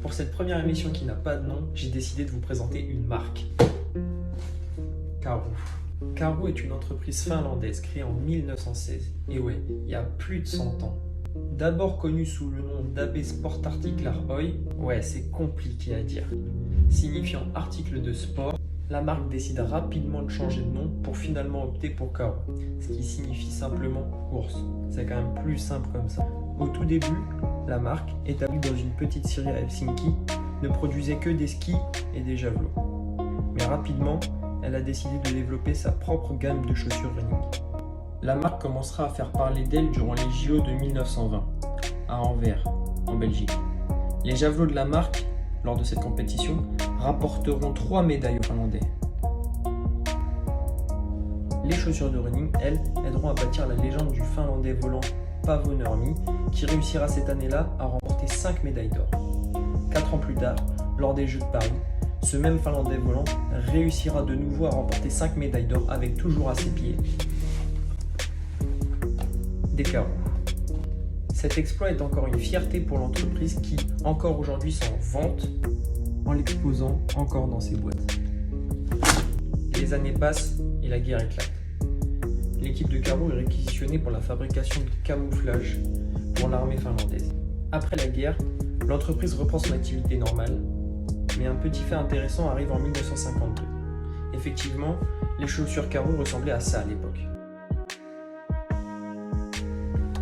Pour cette première émission qui n'a pas de nom, j'ai décidé de vous présenter une marque. Karhu. Karhu est une entreprise finlandaise créée en 1916. Et ouais, il y a plus de 100 ans. D'abord connue sous le nom d'AB Sportartiklar Oy, ouais c'est compliqué à dire, signifiant article de sport, la marque décide rapidement de changer de nom pour finalement opter pour Karhu, ce qui signifie simplement ours. C'est quand même plus simple comme ça. Au tout début, la marque, établie dans une petite scierie à Helsinki, ne produisait que des skis et des javelots. Mais rapidement, elle a décidé de développer sa propre gamme de chaussures running. La marque commencera à faire parler d'elle durant les JO de 1920, à Anvers, en Belgique. Les javelots de la marque, lors de cette compétition, rapporteront 3 médailles aux Finlandais. Les chaussures de running, elles, aideront à bâtir la légende du Finlandais volant Paavo Nurmi, qui réussira cette année-là à remporter 5 médailles d'or. 4 ans plus tard, lors des Jeux de Paris, ce même Finlandais volant réussira de nouveau à remporter 5 médailles d'or avec toujours à ses pieds des Karhu. Cet exploit est encore une fierté pour l'entreprise qui, encore aujourd'hui, s'en vante en l'exposant encore dans ses boîtes. Les années passent et la guerre éclate. L'équipe de Karhu est réquisitionnée pour la fabrication de camouflage pour l'armée finlandaise. Après la guerre, l'entreprise reprend son activité normale, mais un petit fait intéressant arrive en 1952. Effectivement, les chaussures Karhu ressemblaient à ça à l'époque.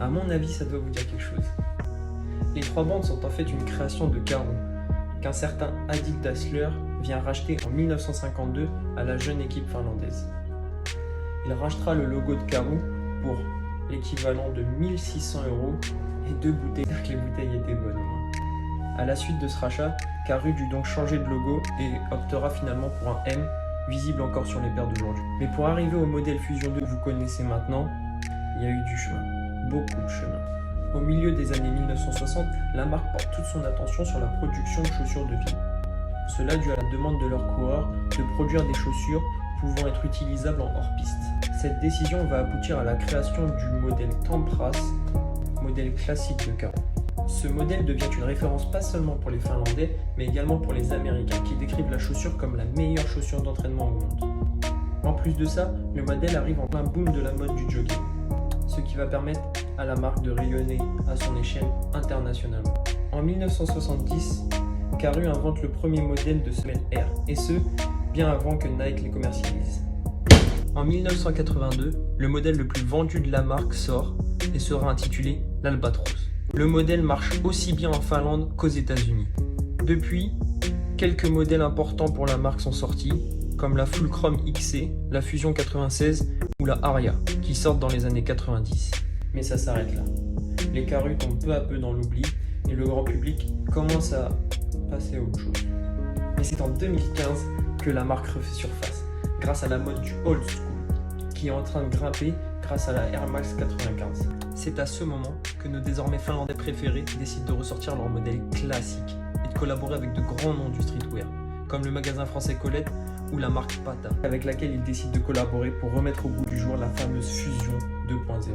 À mon avis, ça doit vous dire quelque chose. Les 3 bandes sont en fait une création de Karhu, qu'un certain Adi Dassler vient racheter en 1952 à la jeune équipe finlandaise. Il rachètera le logo de Karhu pour l'équivalent de 1600 € et 2 bouteilles, car que les bouteilles étaient bonnes. À la suite de ce rachat, Karhu dut donc changer de logo et optera finalement pour un M, visible encore sur les paires d'aujourd'hui. Mais pour arriver au modèle Fusion 2 que vous connaissez maintenant, il y a eu du chemin. Beaucoup de chemin. Au milieu des années 1960, la marque porte toute son attention sur la production de chaussures de ville. Cela dû à la demande de leurs coureurs de produire des chaussures pouvant être utilisables en hors-piste. Cette décision va aboutir à la création du modèle Tempras, modèle classique de Karhu. Ce modèle devient une référence pas seulement pour les Finlandais, mais également pour les Américains qui décrivent la chaussure comme la meilleure chaussure d'entraînement au monde. En plus de ça, le modèle arrive en plein boom de la mode du jogging, ce qui va permettre à la marque de rayonner à son échelle internationalement. En 1970, Karhu invente le premier modèle de semelle Air, et ce, bien avant que Nike les commercialise. En 1982, le modèle le plus vendu de la marque sort et sera intitulé l'Albatros. Le modèle marche aussi bien en Finlande qu'aux États-Unis. Depuis, quelques modèles importants pour la marque sont sortis, comme la Fulcrum XC, la Fusion 96 ou la Aria, qui sortent dans les années 90. Mais ça s'arrête là. Les Karhu tombent peu à peu dans l'oubli et le grand public commence à passer à autre chose. Mais c'est en 2015 que la marque refait surface, grâce à la mode du old school, qui est en train de grimper grâce à la Air Max 95. C'est à ce moment que nos désormais Finlandais préférés décident de ressortir leur modèle classique et de collaborer avec de grands noms du streetwear, comme le magasin français Colette ou la marque Pata, avec laquelle ils décident de collaborer pour remettre au goût du jour la fameuse Fusion 2.0.